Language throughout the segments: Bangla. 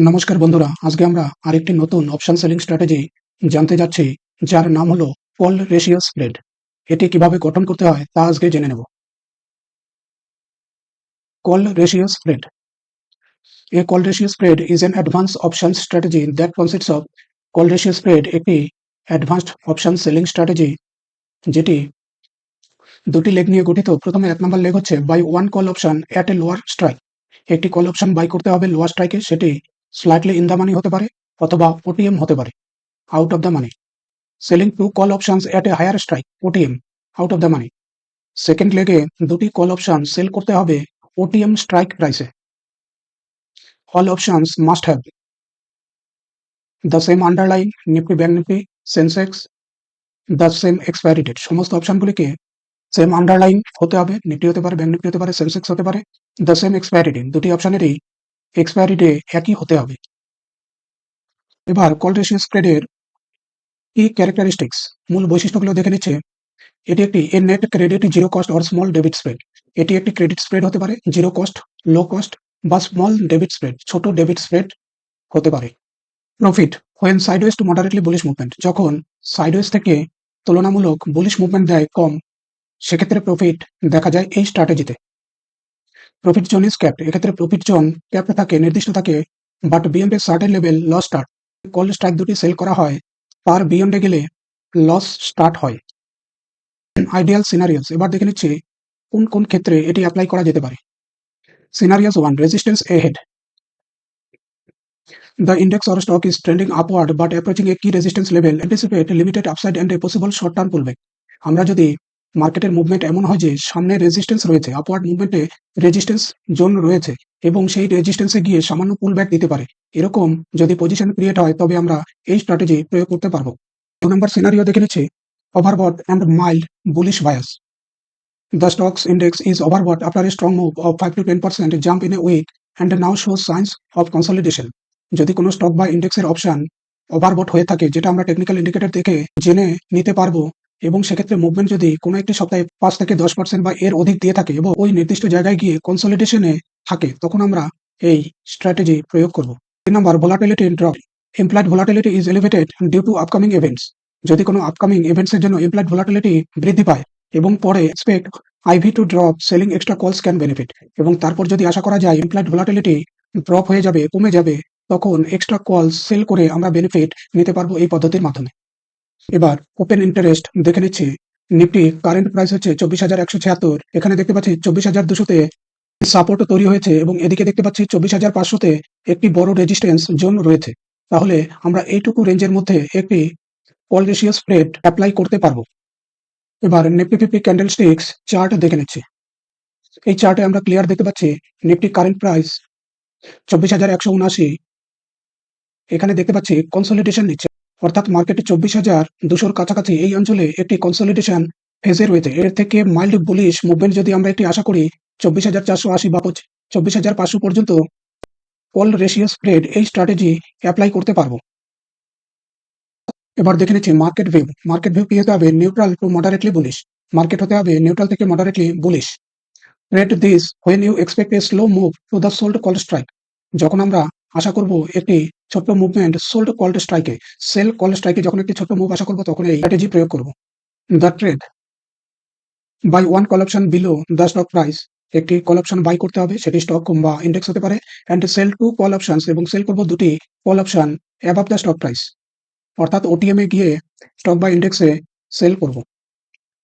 নমস্কার বন্ধুরা, আজকে আমরা আরেকটি নতুন অপশন সেলিং স্ট্র্যাটেজি জানতে যাচ্ছি, যার নাম হলো কল রেশিও স্প্রেড। এটি কিভাবে গঠন করতে হয় তা আজকে জেনে নেব। Call ratio spread. A call ratio spread is an advanced option strategy that consists of call ratio spread একটি অ্যাডভান্সড অপশন সেলিং স্ট্র্যাটেজি যেটি দুটি লেগ নিয়ে গঠিত। প্রথমে 1 নম্বর লেগ হচ্ছে buy one call option at a lower strike. একটি কল অপশন বাই করতে হবে লোয়ার স্ট্রাইকে, সেটি স্লাইটলি ইন দ্য মানি হতে পারে অথবা ওটিএম হতে পারে, out of the money. Selling two call options at a higher strike, OTM, out of the money. Second লেগে দুটি কল অপশন সেল করতে হবে ওটিএম স্ট্রাইক প্রাইসে। All options must have the same underline Nifty, bank Nifty, Sensex, the same expiry date. সমস্ত অপশনগুলিকে সেম আন্ডারলাইন হতে হবে, নিফটি হতে পারে, ব্যাংক নিফটি হতে পারে, সেন্সেক্স হতে পারে। দ্য সেম এক্সপায়ারি ডেট, দুটি অপশনেরই এক্সপায়ারি ডে একই হতে হবে। এবার কল রেশিও স্প্রেডের কি ক্যারেক্টারিস্টিক্স, মূল বৈশিষ্ট্যগুলো দেখে নিচ্ছে। এটি একটি a net credit zero cost or small debit spread. এটি একটি ক্রেডিট স্প্রেড হতে পারে, জিরো কস্ট, লো কস্ট বা স্মল ডেবিট স্প্রেড, ছোট ডেবিট স্প্রেড হতে পারে। Profit when sideways to moderately bullish movement, যখন সাইডওয়েজ থেকে তুলনামূলক বুলিশ মুভমেন্ট দেয় কম, সেক্ষেত্রে প্রফিট দেখা যায় এই স্ট্র্যাটেজিতে। প্রফিট জোন ইজ ক্যাপড, এক্ষেত্রে প্রফিট জোন ক্যাপড থাকে, নির্দিষ্ট থাকে, but beyond a certain level loss start. Call strike দুটি সেল করা হয়, তার বিয়ন্ডে গেলে লস স্টার্ট হয়। আইডিয়াল সিনারিওস, এবার দেখে নিচ্ছি কোন কোন ক্ষেত্রে এটি অ্যাপ্লাই করা যেতে পারে। Scenarios 1, resistance ahead. The index or stock is trending upward but approaching a key resistance level. Anticipate limited upside and a possible short-term pullback. আমরা যদি মার্কেটের মুভমেন্ট এমন হয় যে সামনে রেজিস্ট্যান্স রয়েছে, আপওয়ার্ড মুভমেন্টে রেজিস্ট্যান্স জোন রয়েছে এবং সেই রেজিস্ট্যান্সে গিয়ে সামান্য পুলব্যাক দিতে পারে, এরকম যদি পজিশন ক্রিয়েট হয় তবে আমরা এই স্ট্র্যাটেজি প্রয়োগ করতে পারবো। 2 নম্বর সিনারিও দেখে নিচ্ছি, overbought and mild bullish bias. The stocks index is overbought after a strong move of 5 to 10% jump in a week and now shows signs of consolidation. যদি কোনো স্টক বা ইন্ডেক্সের অপশন ওভারবট হয়ে থাকে, যেটা আমরা টেকনিক্যাল ইন্ডিকেটর দেখে জেনে নিতে পারবো, এবং সেক্ষেত্রে মুভমেন্ট যদি কোনো একটি সপ্তাহে 5 থেকে 10% বা এর অধিক দিয়ে থাকে এবং ওই নির্দিষ্ট জায়গায় গিয়ে কনসলিডেশনে থাকে, তখন আমরা এই স্ট্র্যাটেজি প্রয়োগ করব। 3 নম্বর volatility drop. Implied volatility is elevated due to upcoming events. যদি কোনো আপকামিং ইভেন্টসের জন্য ইমপ্লয়েড ভোলাটিলিটি বৃদ্ধি পায় এবং পরে expect IV to drop, selling extra calls can benefit. এবং তারপর যদি আশা করা যায় ইমপ্লয়েড ভোলাটিলিটি ড্রপ হয়ে যাবে, কমে যাবে, তখন এক্সট্রা কলস সেল করে আমরা বেনিফিট নিতে পারবো এই পদ্ধতির মাধ্যমে। এবার ওপেন ইন্টারেস্ট দেখে নিচ্ছি। নিফটি কারেন্ট প্রাইস হচ্ছে 24,176। এখানে দেখতে পাচ্ছি 24,200-তে সাপোর্ট তৈরি হয়েছে এবং এদিকে দেখতে পাচ্ছি 24,500-তে একটি বড় রেজিস্ট্যান্স জোন রয়েছে। তাহলে আমরা এইটুকু রেঞ্জের মধ্যে একটি কল রেশিও স্প্রেড অ্যাপ্লাই করতে পারবো। এবার নিফটি 50 ক্যান্ডেলস্টিক্স চার্ট দেখে নিচ্ছি। এই চার্টে আমরা ক্লিয়ার দেখতে পাচ্ছি নিফটি কারেন্ট প্রাইস 24,179। এখানে দেখতে পাচ্ছি কনসলিডেশন নিচ্ছে, অর্থাৎ মার্কেটে 24,200-র কাছাকাছি এই অঞ্চলে একটি কনসলিডেশন ফেজে রয়েছে। এর থেকে মাইল্ড বুলিশ মুভমেন্ট যদি আমরা একটি আশা করি 24,480 বা 24,500 পর্যন্ত, কল রেশিও স্প্রেড এই স্ট্র্যাটেজি অ্যাপ্লাই করতে পারবো। এবার দেখে নিচ্ছি মার্কেট ভিউ। মার্কেট ভিউ কি হতে হবে? Neutral to moderately bullish. Market হতে হবে নিউট্রাল থেকে moderately bullish. Trade this when you expect a slow move to the sold call strike. যখন আমরা আশা করব একটি ছোট্ট মুভমেন্ট সোল্ড কল স্ট্রাইকে, সেল কল স্ট্রাইকে যখন একটি ছোট্ট মুভ আশা করব, তখন এই স্ট্র্যাটেজি প্রয়োগ করব। The trade buy one call option below the stock price. একটি কল অপশন বাই করতে হবে, সেটি স্টক বা ইন্ডেক্স হতে পারে। And sell two call options, এবং সেল করব দুটি call option above the stock price, অর্থাৎ ওটিএম এ গিয়ে স্টক বা ইন্ডেক্সে সেল করব।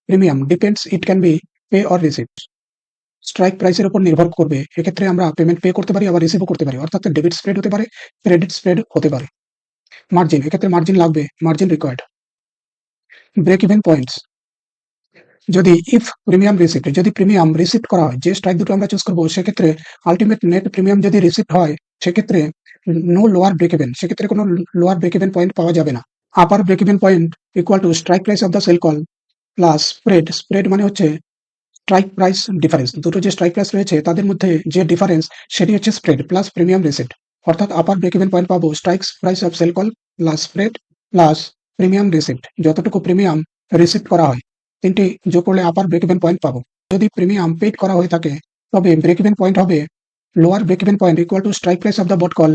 Premium depends, it can be pay or receive. Strike প্রাইসের উপর নির্ভর করবে, এক্ষেত্রে আমরা পেমেন্ট পে করতে পারি, আবার রিসিভও করতে পারি, অর্থাৎ ডেবিট স্প্রেড হতে পারে, ক্রেডিট স্প্রেড হতে পারে। মার্জিন, এক্ষেত্রে মার্জিন লাগবে, margin required. Break even points, যদি ইফ প্রিমিয়াম রিসিপ্ট, যদি প্রিমিয়াম রিসিপ্ট করা হয়, যে স্ট্রাইক দুটো আমরা চুজ করবো, সেক্ষেত্রে আলটিমেট নেট প্রিমিয়াম যদি রিসিপ্ট হয়, সেক্ষেত্রে নো লোয়ার ব্রেক ইভেন, সেক্ষেত্রে কোনো লোয়ার ব্রেক ইভেন পয়েন্ট পাওয়া যাবে না। Upper break even point equal to strike price of the sell call plus spread. Spread মানে হচ্ছে স্ট্রাইক প্রাইস ডিফারেন্স, দুটো যে স্ট্রাইক প্রাইস রয়েছে তাদের মধ্যে যে ডিফারেন্স, সেটি হচ্ছে স্প্রেড প্লাস প্রিমিয়াম রিসিপ্ট। অর্থাৎ আপার ব্রেক ইভেন পয়েন্ট পাবো strike price of sell call plus spread plus premium receipt. যতটুকু প্রিমিয়াম রিসিপ্ট করা হয়, তিনটি যোগ করলে আপার ব্রেক ইভেন পয়েন্ট পাবো। যদি প্রিমিয়াম পেড করা হয়ে থাকে, তবে ব্রেক ইভেন পয়েন্ট হবে lower break even point equal to strike price of the bought call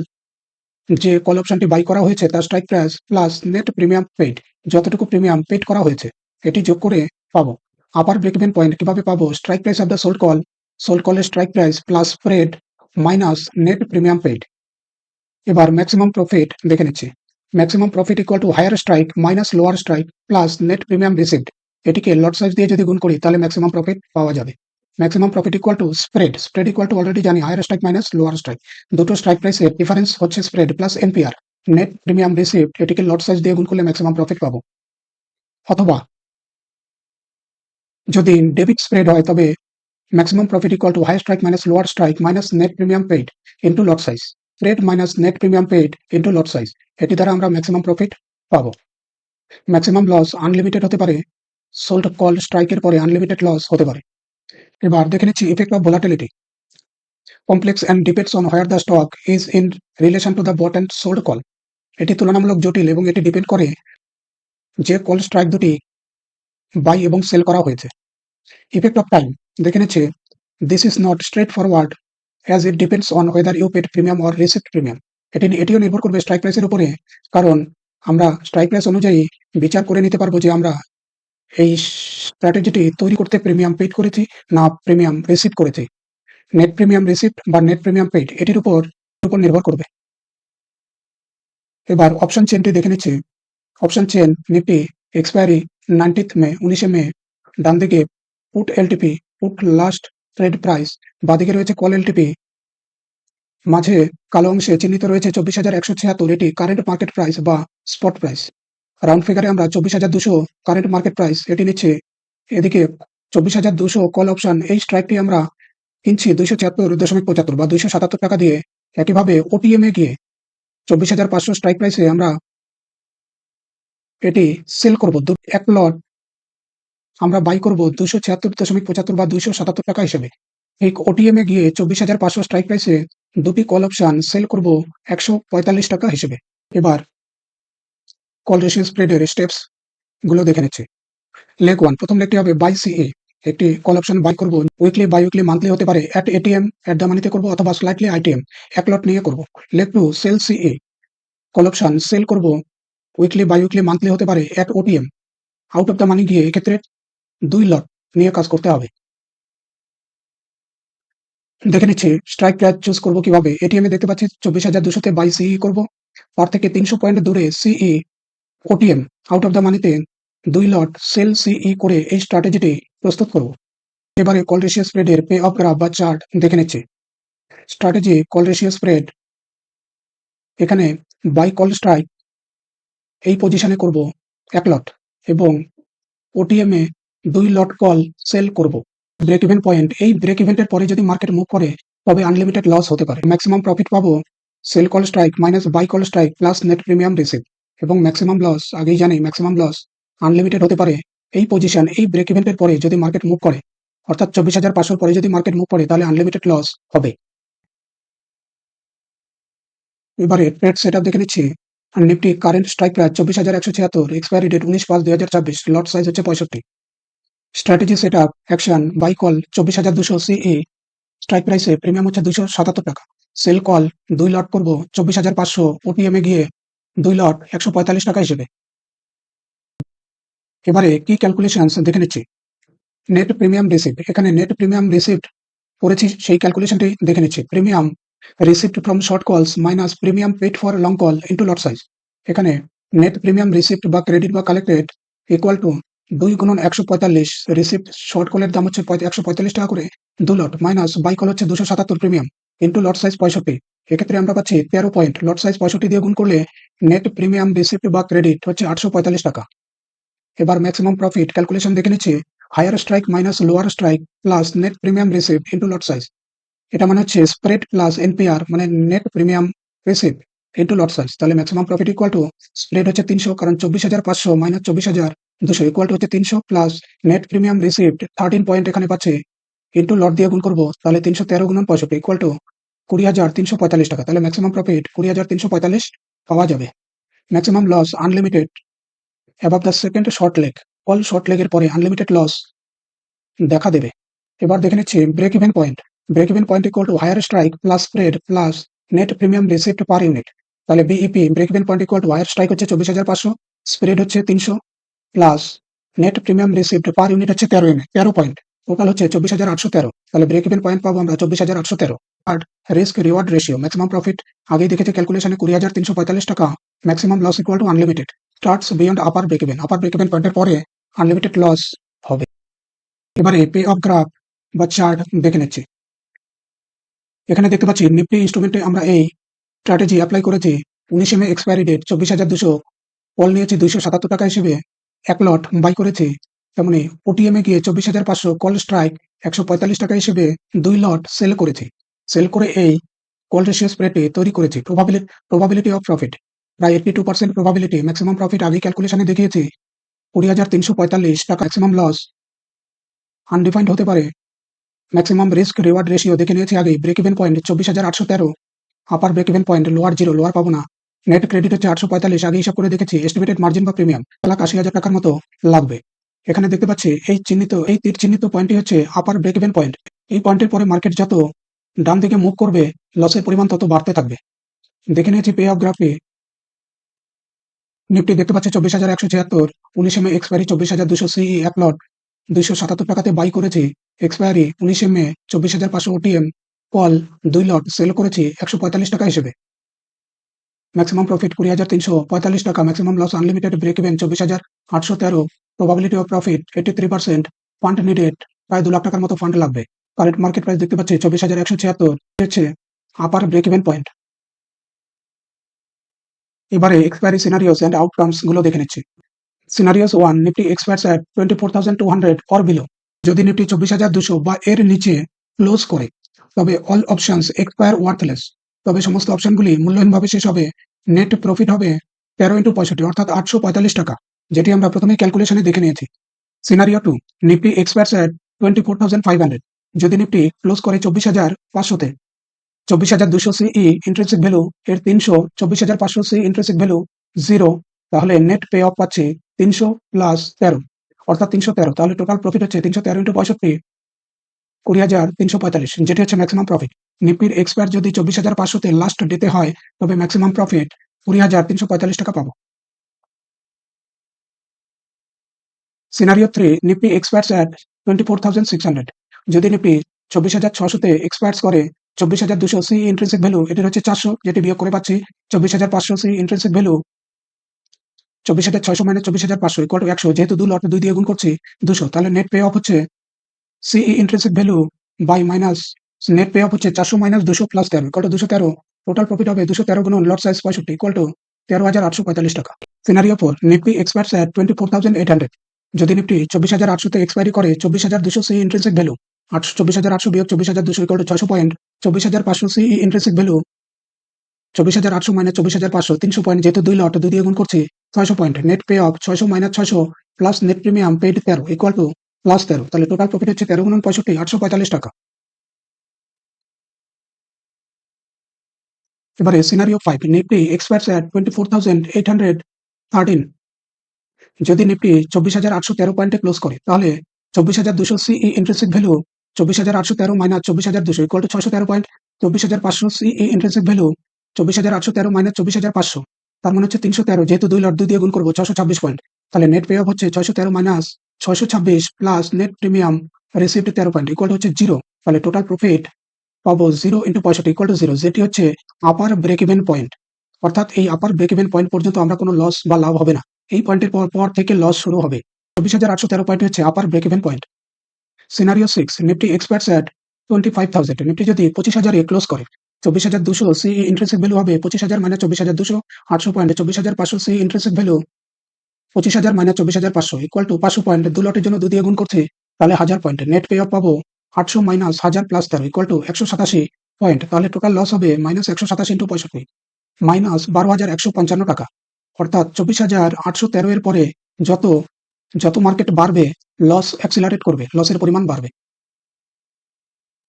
যে কল অপশনটি বাই করা হয়েছে তার strike price plus net premium paid, যতটুকু প্রিমিয়াম পেইড করা হয়েছে এটি যোগ করে পাবো। আপার ব্রেক ইভেন পয়েন্ট কিভাবে পাবো? Strike price of the sold কলের strike price plus spread minus net premium paid. এবার ম্যাক্সিমাম প্রফিট দেখে নিচ্ছি। Maximum profit equal to higher strike minus lower strike plus net premium received. এটিকে লট সাইজ দিয়ে যদি গুণ করি তাহলে ম্যাক্সিমাম প্রফিট পাওয়া যাবে। Maximum profit equal to spread equal to already জানি higher strike minus lower strike. দুটো স্ট্রাইক প্রাইসের ডিফারেন্স হচ্ছে spread plus NPR. Net premium received এটিকে লট সাইজ দিয়ে গুণ করলে ম্যাক্সিমাম প্রফিট পাবো। অথবা যদি ডেবিট স্প্রেড হয় তবে maximum profit equal to higher strike minus lower strike minus net premium paid into lot size. Spread minus net premium paid into lot size. এটি দ্বারা আমরা ম্যাক্সিমাম প্রফিট পাবো। ম্যাক্সিমাম লস আনলিমিটেড হতে পারে, সোল্ড কল স্ট্রাইকের পরে আনলিমিটেড লস হতে পারে। এবার দেখে নিচ্ছি effect of volatility. Complex and depends on where the stock is in relation to the bought and sold call. এটি তুলনামূলক জটিল এবং এটি ডিপেন্ড করে যে কল স্ট্রাইক দুটি বাই এবং সেল করা হয়েছে। ইফেক্ট অফ টাইম দেখে নিচ্ছে this is not straight forward as it depends on whether you paid premium or received premium. এটিও নির্ভর করবে স্ট্রাইক প্রাইসের উপরে, কারণ আমরা স্ট্রাইক প্রাইস অনুযায়ী বিচার করে নিতে পারবো যে আমরা এই স্ট্র্যাটেজিটি তৈরি করতে প্রিমিয়াম পেড করেছি না প্রিমিয়াম রিসিভ করেছি। নেট প্রিমিয়াম রিসিভড বা নেট প্রিমিয়াম পেড এটির উপর নির্ভর করবে। এবার অপশন চেনটি দেখে নিচ্ছি। অপশন চেন নিফটি এক্সপায়ারি 19 মে 19 মে, ডান দিকে put LTP put last trade price, বাদিকে রয়েছে কল এলটিপি, মাঝে কালো অংশে চিহ্নিত রয়েছে 24,176। এটি কারেন্ট মার্কেট প্রাইস বা স্পট প্রাইস। রাউন্ড ফিগারে আমরা 24,200 কারেন্ট মার্কেট প্রাইস এটি নিচ্ছে। এদিকে 24,200 কল অপশন, এই স্ট্রাইকটি আমরা কিনছি 276.75 বা 277 টাকা দিয়ে। একইভাবে ওটিএম এ গিয়ে 24,500 স্ট্রাইক প্রাইসে আমরা এটি সেল করব। এক লট আমরা বাই করব 276.75 বা 277 টাকা হিসেবে। এই ওটিএম এ গিয়ে 24,500 স্ট্রাইক প্রাইসে দুটি কল অপশন সেল করব 145 টাকা হিসেবে। এবার কল রেশিও স্প্রেডের স্টেপস গুলো দেখে নিচ্ছি। লেগ 1, প্রথম লেগটি হবে বাই সিএ। একটি কল অপশন বাই করব, উইকলি বাই উইকলি মান্থলি হতে পারে, অ্যাট এটিএম অ্যাট দ্য মানিতে করব অথবা স্লাইটলি আইটিএম এক লট নিয়ে করব। Leg 2 sell CA, call option sell করব, উইকলি বাই উইকলি মান্থলি হতে পারে, at OTM out of the money গিয়ে এক্ষেত্রে 2 লট নিয়ে কাজ করতে হবে। দেখে নিচ্ছি স্ট্রাইক প্রাইস চুজ করব কিভাবে। এটিএম এ দেখতে পাচ্ছি 24,200 তে বাই সিই করব, তার থেকে 300 পয়েন্ট দূরে সিই ওটিএম আউট অফ দ্য মানিতে 2 লট সেল সিই করে এই স্ট্র্যাটেজিটি প্রস্তুত করব। এবারে কল রেশিও স্প্রেডের পে অফ গ্রাফ বা চার্ট দেখে নিচ্ছি। স্ট্র্যাটেজি কল রেশিও স্প্রেড, এখানে বাই কল স্ট্রাইক এই পজিশনে করব 1 লট এবং ওটিএম এ 2 লট কল সেল করব। ব্রেক ইভেন পয়েন্ট, এই ব্রেক ইভেন্টের পরে যদি মার্কেট মুভ করে তবে আনলিমিটেড লস হতে পারে। ম্যাক্সিমাম প্রফিট পাবো sell call strike minus buy call strike plus net premium receive, এবং ম্যাক্সিমাম লস আগেই জানি ম্যাক্সিমাম লস আনলিমিটেড হতে পারে। এই পজিশন এই ব্রেক ইভেন্টের পরে যদি মার্কেট মুভ করে, অর্থাৎ 24,500 পরে যদি মার্কেট মুভ করে তাহলে আনলিমিটেড লস হবে। এবারে ট্রেড সেটআপ দেখে নিচ্ছি। Nifty current strike price 24,176, expiry date 19/5/2024, lot size হচ্ছে 65। Strategy setup action buy call 24,200 CA, strike প্রাইসে প্রিমিয়াম হচ্ছে 277 টাকা। সেল কল 2 লট করব 24,500, ওটিএম এ গিয়ে 2 লট 145 টাকা হিসেবে। এবারে কি ক্যালকুলেশনস দেখে নিচ্ছি। নেট প্রিমিয়াম রিসিভড, এখানে নেট প্রিমিয়াম রিসিভড করেছি সেই ক্যালকুলেশনটি দেখে নিচ্ছি। Premium received from short calls minus premium paid for long call into lot size. এখানে নেট প্রিমিয়াম রিসিভড বা ক্রেডিট বা কালেক্টেড ইকুয়াল টু 2 গুণন 145, রিসিভড শর্ট কলের দাম হচ্ছে 145 টাকা করে 2 লট, মাইনাস বাই কল হচ্ছে 277 প্রিমিয়াম ইন্টু লট সাইজ 65। এক্ষেত্রে আমরা পাচ্ছি 13 পয়েন্ট, লট সাইজ 65 দিয়ে গুণ করলে নেট প্রিমিয়াম রিসিভড বা ক্রেডিট হচ্ছে 845 টাকা। এবার ম্যাক্সিমাম প্রফিট ক্যালকুলেশন দেখে নিচ্ছি। Higher strike minus lower strike plus net premium received into lot size. এটা মানে হচ্ছে স্প্রেড প্লাস এনপিআর মানে net premium receive into lot size. তাহলে maximum profit equal to spread হচ্ছে 300, কারণ 24,500 মাইনাস 24,200 ইকুয়াল টু হচ্ছে 300 plus net premium received 13 point এখানে পাচ্ছে ইন্টু লট দিয়ে গুণ করবো, তাহলে 313 গুণন 65 ইকুয়াল টু 20,345 টাকা। তাহলে ম্যাক্সিমাম প্রফিট 20,345 পাওয়া যাবে। Maximum loss unlimited above the second short leg, all short লেগের পরে আনলিমিটেড লস দেখা দেবে। এবার দেখে নিচ্ছি break even point. Break even point equal to higher strike plus spread plus net premium received per unit. তাহলে BEP break even point equal to lower strike হচ্ছে 24,500, স্প্রেড হচ্ছে 300 plus net premium received per unit হচ্ছে 13 পয়েন্ট, টোটাল হচ্ছে 24,813। তাহলে ব্রেক ইভেন পয়েন্ট পাবো আমরা 24,813। আর risk reward ratio maximum profit আগেই দেখেছি ক্যালকুলেশনে 20,345 টাকা, maximum loss equal to unlimited, starts beyond upper break even পয়েন্টের পরে আনলিমিটেড লস হবে। এবারে পে অফ গ্রাফ বা চার্ট দেখে নিচ্ছি। এখানে দেখতে পাচ্ছি নিফটি ইনস্ট্রুমেন্টে আমরা এই স্ট্র্যাটেজি অ্যাপ্লাই করেছি। 19 মে এক্সপায়ারি ডেট 24,200, কল নিয়েছি 277 টাকা হিসেবে, এক লট বাই করেছি। তেমনি ওটিএম এ গিয়ে 24,500 কল স্ট্রাইক 145 টাকা হিসেবে 2 লট সেল করেছি। সেল করে এই কল রেশিও স্প্রেডটি তৈরি করেছি। প্রবাবিলিটি অফ প্রফিট প্রায় 82% প্রবাবিলিটি। ম্যাক্সিমাম প্রফিট আগে ক্যালকুলেশনে দেখিয়েছি 20,345 টাকা। ম্যাক্সিমাম লস আনডিফাইন্ড হতে পারে। ম্যাক্সিমাম রিস্ক রিওয়ার্ড রেশিও দেখে নিয়েছি আগেই। Break even point 24,813, upper break even point, lower 0, lower পাবো না। নেট ক্রেডিট হচ্ছে 845, আগে হিসাব করে দেখেছি। এস্টিমেটেড মার্জিন বা প্রিমিয়াম 1,80,000 টাকার মতো লাগবে। এখানে দেখতে পাচ্ছি এই তীর চিহ্নিত পয়েন্টটি হচ্ছে আপার ব্রেক ইভেন পয়েন্ট। এই পয়েন্টের পরে মার্কেট যত ডান দিকে মুভ করবে লসের পরিমাণ তত বাড়তে থাকবে। দেখে নিয়েছি পে অফ গ্রাফে। নিফটি দেখতে পাচ্ছি 24,176, 19 মে এক্সপায়ারি 24,200 সিই, এক লট 277 টাকাতে বাই করেছি। Expiry 19 May 24,500 OTM, call 2 lot sell করেছি 145 টাকা হিসেবে। ম্যাক্সিমাম প্রফিট 20,345 টাকা, maximum loss unlimited, break even 24,813, probability of profit 83%, fund needed প্রায় 2 লাখ টাকার মতো ফান্ড লাগবে। কারেন্ট মার্কেট প্রাইস দেখতে পাচ্ছি 24,176 হচ্ছে আপার ব্রেক ইভেন পয়েন্ট। এবারে এক্সপায়ারি সিনারিওস এন্ড আউটকামস গুলো দেখে নিচ্ছি। Scenarios 1, Nifty expires at 24,200 or below. যদি নিফটি 24,200 বা এর নিচে ক্লোজ করে তবে অল অপশনস এক্সপায়ার ওয়ার্থলেস, তবে সমস্ত অপশনগুলি মূল্যহীনভাবে শেষ হবে। নেট প্রফিট হবে 13 ইন্টু 65 অর্থাৎ 845 টাকা, যেটি আমরা প্রথমে ক্যালকুলেশনে দেখে নিয়েছি। সিনারিও 2, নিফটি এক্সপায়ার্স এট 24,500। যদি নিফটি ক্লোজ করে 24,500-তে, 24,200 সিই ইন্ট্রিনসিক ভ্যালু এর 300, 24,500 সি ইন্ট্রিনসিক ভ্যালু 0, তাহলে নেট পে অফ পাচ্ছি 300 প্লাস 13 অর্থাৎ 313। তাহলে টোটাল প্রফিট হচ্ছে 313 ইন্টু 65, 20,345, যেটি হচ্ছে ম্যাক্সিমাম প্রফিট। নিফটির এক্সপায়ার যদি 24,500-তে লাস্ট ডেতে হয় তবে ম্যাক্সিমাম প্রফিট 20,345 টাকা পাবো। সিনারিও 3, নিফটি এক্সপায়ার্স এট 24,600। যদি নিফটি 24,600-তে এক্সপায়ার্স করে 24,200 সি ইন্ট্রিনসিক ভ্যালু এটির হচ্ছে 400, যেটি বিয়োগ করে পাচ্ছি 24,500 C intrinsic value. 24,600 minus 24,500 equal to 100, যেহেতু 2 লট 2 দিয়ে গুণ করছি 200, তাহলে নেট পে অফ হচ্ছে CE intrinsic value buy minus net pay off হচ্ছে 400 minus 200 plus 13 equal to 213। Total profit হবে 213 গুণন লট সাইজ 65 ইকুয়াল টু 13,845 টাকা। সিনারিও 4, নিফটি এক্সপায়ার্স এট 24,800। যদি নিফটি 24,800-তে এক্সপায়ারি করে 24,200 সি ইন্ট্রিনসিক ভ্যালু, 24,800 বিয়োগ 24,200 ইকুয়াল টু 600 পয়েন্ট। 24,500 সিই ইন্ট্রিনসিক ভ্যালু, 24,800 মাইনাস 24,500, 300 পয়েন্ট, যেহেতু 2 লট 2 দিয়ে গুণ করছি 600 point. Net pay of 600 minus 600 plus net premium paid 13 equal two plus 13, তাহলে টোটাল প্রফিট হচ্ছে 13 গুণন 65, 845 টাকা। এবারে সিনারিও 5, নিফটি এক্সপায়ার্স এট 24,813। যদি নিফটি 24,813 পয়েন্টে ক্লোজ করে তাহলে 24,200 সিই intrinsic value, 24,813 minus 24,200 equal to 613 point. 24,500 সিই ইন্ট্রিনসিক ভ্যালু, 24,813 মাইনাস 24,500, তার মানে হচ্ছে 313, যেহেতু 2 লট 2 দিয়ে গুণ করবো 626 পয়েন্ট। তাহলে নেট পে অফ হচ্ছে 613 minus 626 plus net premium received 13 point equal two হচ্ছে 0। তাহলে টোটাল প্রফিট পাবো 0 ইন্টু 65 ইকুয়াল টু 0, যেটি হচ্ছে আপার ব্রেক ইভেন পয়েন্ট। অর্থাৎ এই আপার ব্রেক ইভেন পয়েন্ট পর্যন্ত আমরা কোনো লস বা লাভ হবে না। এই পয়েন্টের পর থেকে লস শুরু হবে। 24,813 পয়েন্ট হচ্ছে upper break even point. Scenario 6, Nifty expires at 25,000। Nifty যদি 25,000-এ ক্লোজ করে 24,200 সিই ইন্ট্রিনসিক ভ্যালু হবে 25,000 মাইনাস 24,200, 800 পয়েন্ট। 24,500 সিই intrinsic value, 25,000 minus 24,500 equal two 500 point. 2 লটের জন্য 2 দিয়ে গুণ করছি, তাহলে 1000 পয়েন্ট। নেট পে অফ পাবো 800 minus 1000 plus 13 equal two 187 point. তাহলে টোটাল লস হবে মাইনাস 187 ইন্টু 65 মাইনাস 12,155 টাকা। অর্থাৎ 24,813 এর পরে যত যত মার্কেট বাড়বে লস অ্যাক্সিলারেট করবে, লসের পরিমাণ বাড়বে।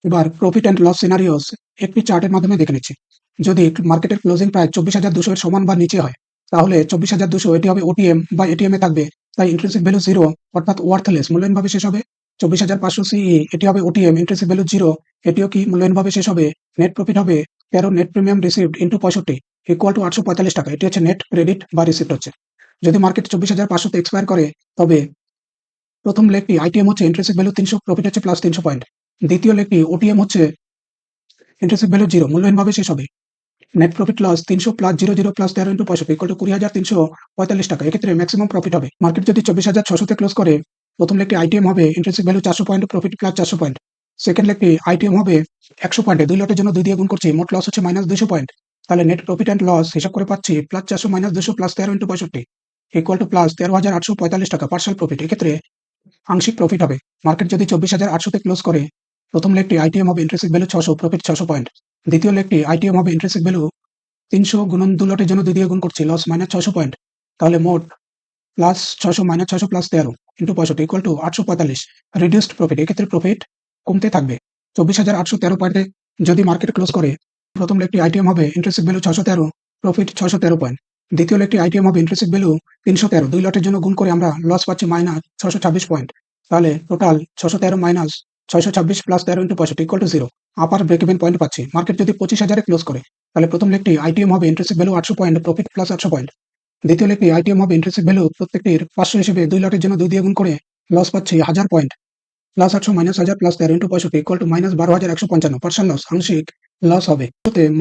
এবার প্রফিট অ্যান্ড লস সিনারিওস একটি চার্টের মাধ্যমে দেখে নিচ্ছি। যদি মার্কেটের ক্লোজিং প্রাইস 24,200 এর সমান বা নিচে হয় তাহলে 24,200 এটি হবে ওটিএম বা এটিএম এ থাকবে, তাই ইন্ট্রিনসিক ভ্যালু 0 অর্থাৎ ওয়ার্থলেস, মূল্যহীনভাবে শেষ হবে। 24,500 সিই এটি হবে ওটিএম, ইন্ট্রিনসিক ভ্যালু 0, এটিও কি মূল্যহীনভাবে শেষ হবে। নেট প্রফিট হবে 13 net premium received into 65 equal to 845 টাকা। এটি হচ্ছে নেট ক্রেডিট বা রিসিপ্ট হচ্ছে। যদি মার্কেট 24,500 এক্সপায়ার করে, তবে প্রথম লেগটি আইটিএম হচ্ছে ইন্ট্রিনসিক ভ্যালু 300, প্রফিট হচ্ছে প্লাস 300 পয়েন্ট। দ্বিতীয় লেগটি ওটিএম হচ্ছে ইন্ট্রিনসিক ভ্যালু 0, মূল্যহীনভাবে শেষ হবে। Net profit loss 300 plus 00 plus 13 into 65 equal to 20,345 টাকা। এক্ষেত্রে ম্যাক্সিমাম প্রফিট হবে। মার্কেট যদি 24,600 তে ক্লোজ করে, প্রথম লেগটি আইটিএম হবে intrinsic value 400 point, profit plus 400 point. Second লেগটি আইটিএম হবে 100 পয়েন্টে, 2 লটের জন্য 2 দিয়ে গুণ করছি, মোট লস হচ্ছে মাইনাস 200 পয়েন্ট। তাহলে নেট প্রফিট অ্যান্ড লস হিসাব করে পাচ্ছি plus 400 minus 200 plus 13 into 65 equal two plus 13,845 টাকা পার্শাল প্রফিট। এক্ষেত্রে আংশিক প্রফিট হবে। মার্কেট যদি 24,800 তে ক্লোজ করে, প্রথম লেগটি আইটিএম হবে ইন্ট্রিনসিক ভ্যালু 600, প্রফিট 600 পয়েন্ট। দ্বিতীয় লেগটি আইটিএম হবে ইন্ট্রিনসিক ভ্যালু 300 গুণন 2 লটের জন্য 2 দিয়ে গুণ করছি, লস মাইনাস 600 পয়েন্ট। তাহলে মোট plus 600 minus 600 plus 13 into 65 equal to 845 reduced profit. এক্ষেত্রে প্রফিট কমতে থাকবে। 24,813 পয়েন্টে যদি মার্কেট ক্লোজ করে, প্রথম লেগটি আইটিএম হবে ইন্ট্রিনসিক ভ্যালু 613, প্রফিট 613 পয়েন্ট। দ্বিতীয় লেগটি আইটিএম হবে ইন্ট্রিনসিক ভ্যালু 313, 2 লটের জন্য গুণ করে আমরা লস পাচ্ছি মাইনাস 626 পয়েন্ট। তাহলে total 613 minus 626 plus 13 into 65 equal to 0। Upper break even point পাচ্ছি। মার্কেট যদি 25,000 ক্লোজ করে, তাহলে প্রথম লেগটি আইটিএম হবে intrinsic value 800 point, profit plus 800 point. দ্বিতীয় লেগটি আইটিএম হবে ইন্ট্রিনসিক ভ্যালু প্রত্যেকটির 500 হিসেবে 2 লটের জন্য 2 দিয়ে গুণ করে লস পাচ্ছি 1000 point. Plus 800 minus 1000 plus 13 into 65 equal to minus 12,155 percent loss, আংশিক লস হবে।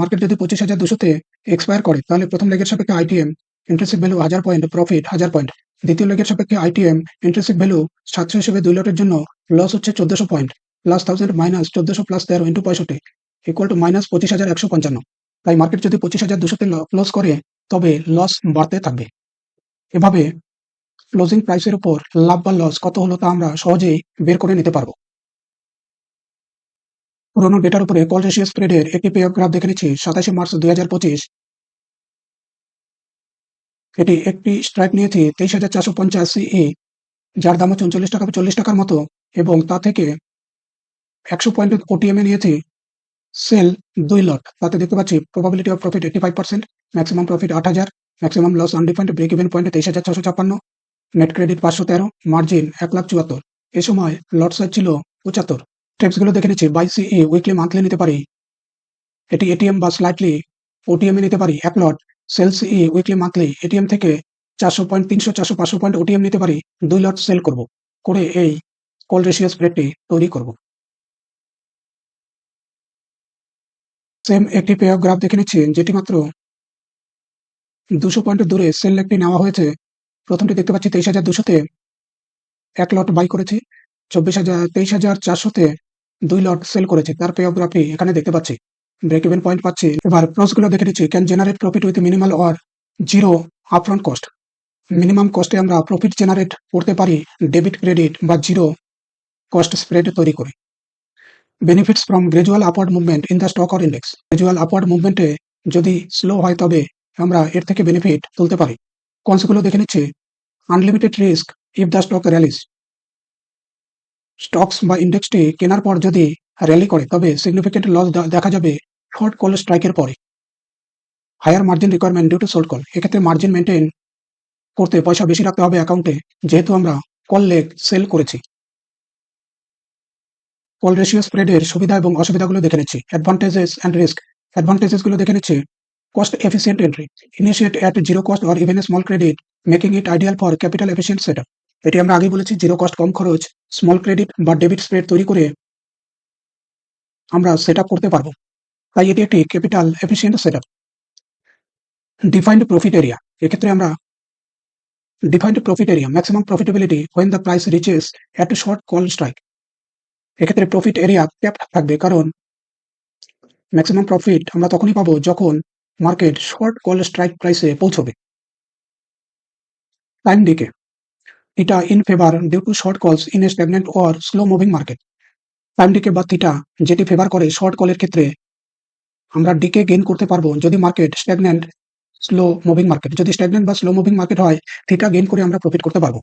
মার্কেট যদি 25,200 তে এক্সপায়ার করে, তাহলে প্রথম লেগের সাপেক্ষে ITM intrinsic value 1000 point, profit 1000 point. দ্বিতীয় লেগের সাপেক্ষে আইটিএম ইন্ট্রিনসিক ভ্যালু 700 হিসেবে 2 লটের জন্য লস হচ্ছে 1400 point, plus 1000 minus 1400 plus 13 into 65 equal to minus 25,155। তাই মার্কেট যদি 25,200 তে ক্লোজ করে, তবে লস বাড়তে থাকবে। এভাবে ক্লোজিং প্রাইসের উপর লাভ বা লস কত হলো তা আমরা সহজেই বের করে নিতে পারবো। পুরোনো ডেটার উপরে কল রেশিও স্প্রেডের একটি পে অফ গ্রাফ দেখে নিচ্ছি। 27 মার্চ 2025 এটি একটি স্ট্রাইক নিয়েছে 23,450 সিই, যার দাম হচ্ছে 39 টাকা 40 টাকার মতো, এবং তা থেকে 100 পয়েন্ট ওটিএম এ নিয়েছে সেল 2 লট। তাতে দেখতে পাচ্ছি probability of profit 85%, maximum profit 8,000, maximum loss undefined, break even point 23,656, net credit 513, margin 1,74,000। এ সময় লট সাইজ ছিল 75। স্টেপস গুলো দেখে নিচ্ছি। বাই সিই উইকলি মান্থলি নিতে পারি, এটি এটিএম বা স্লাইটলি ওটিএম এ নিতে পারি 1 লট। সেল সিই উইকলি মান্থলি এটিএম থেকে 400 পয়েন্ট 300 400 500 পয়েন্ট ওটিএম নিতে পারি, 2 লট সেল করব, করে এই কল রেশিও স্প্রেডটি তৈরি করব। সেম একটি পে অফ গ্রাফ দেখে নিচ্ছি, যেটি মাত্র 200 পয়েন্ট দূরে সেল একটি নেওয়া হয়েছে। প্রথমটি দেখতে পাচ্ছি 23,200 তে 1 লট বাই করেছি, 23,400 তে 2 লট সেল করেছি। তার পে অফ গ্রাফটি এখানে দেখতে পাচ্ছি। ব্রেক ইভেন পয়েন্ট পাচ্ছি। এবার প্রস গুলো দেখে নিচ্ছি। Can generate profit with minimal or zero upfront cost. Minimum কস্টে আমরা প্রফিট জেনারেট করতে পারি ডেবিট ক্রেডিট বা জিরো কস্ট স্প্রেড তৈরি করে। Benefits from gradual upward movement in the stock or index. Gradual upward মুভমেন্টে যদি স্লো হয়, তবে আমরা এর থেকে বেনিফিট তুলতে পারি। কনসগুলো দেখে নিচ্ছি। Unlimited risk if the stock Rallis. Stocks বা ইন্ডেক্সটি কেনার পর যদি র্যালি করে, তবে সিগনিফিকেন্ট লস দেখা যাবে শর্ট কল স্ট্রাইকের পরে। Higher margin requirement due to short call. এক্ষেত্রে মার্জিন মেনটেন করতে পয়সা বেশি রাখতে হবে অ্যাকাউন্টে, যেহেতু আমরা কল লেগ সেল করেছি। কল রেশিও স্প্রেডের সুবিধা এবং অসুবিধাগুলো দেখে নিচ্ছি। Advantages and risk. অ্যাডভান্টেজেস গুলো দেখে নিচ্ছি। Cost efficient entry, initiate at zero cost or even a small credit, making it ideal for capital efficient setup. এটি আমরা আগেই বলেছি, জিরো কস্ট কম খরচ স্মল ক্রেডিট বা ডেবিট স্প্রেড তৈরি করে আমরা সেট আপ করতে পারবো। তাই এটি একটি capital efficient setup. Defined profit area. এক্ষেত্রে আমরা defined profit area, maximum profitability when the price reaches at short call strike. এক্ষেত্রে প্রফিট এরিয়া ক্যাপড থাকবে, কারণ ম্যাক্সিমাম প্রফিট আমরা তখনই পাবো যখন মার্কেট শর্ট কল স্ট্রাইক প্রাইসে পৌঁছবে। টাইম ডিকে, এটা in favour due to short calls in a stagnant or slow moving market. Time decay বা থিটা যেটি ফেভার করে শর্ট কলের ক্ষেত্রে, আমরা ডিকে গেইন করতে পারবো যদি market stagnant slow moving market. যদি স্ট্যাগনেন্ট বা স্লো মুভিং মার্কেট হয়, থিটা গেইন করে আমরা প্রফিট করতে পারবো।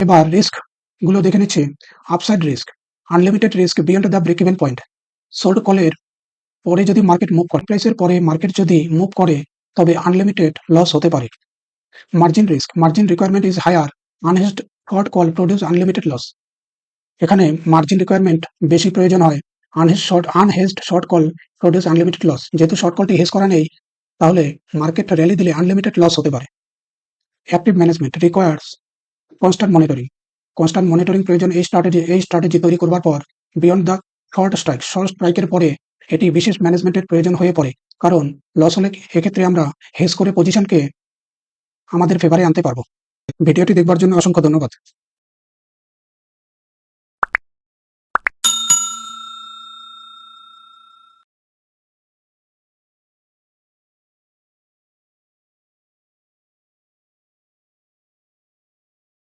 এবার রিস্ক গুলো দেখে নিচ্ছি। Upside risk, unlimited risk beyond the break even point. Short কলের পরে যদি মার্কেট মুভ করে, প্রাইসের পরে মার্কেট যদি মুভ করে, তবে আনলিমিটেড লস হতে পারে। Margin risk, margin requirement is higher, unhedged short call produce unlimited loss. এখানে মার্জিন রিকোয়ারমেন্ট বেশি প্রয়োজন হয়, unhedged short call produce unlimited loss. যেহেতু শর্ট কলটি হেজ করা নেই, তাহলে মার্কেট র্যালি দিলে আনলিমিটেড লস হতে পারে। Active management requires constant monitoring. Constant monitoring প্রয়োজন এই স্ট্র্যাটেজি তৈরি করবার পর। বিয়ন্ড দ্য শর্ট স্ট্রাইকের পরে এটি বিশেষ ম্যানেজমেন্টের প্রয়োজন হয়ে পড়ে, কারণ লস হলে এক্ষেত্রে আমরা হেজ করে পজিশনকে আমাদের ফেভারে আনতে পারবো। ভিডিওটি দেখবার জন্য অসংখ্য ধন্যবাদ।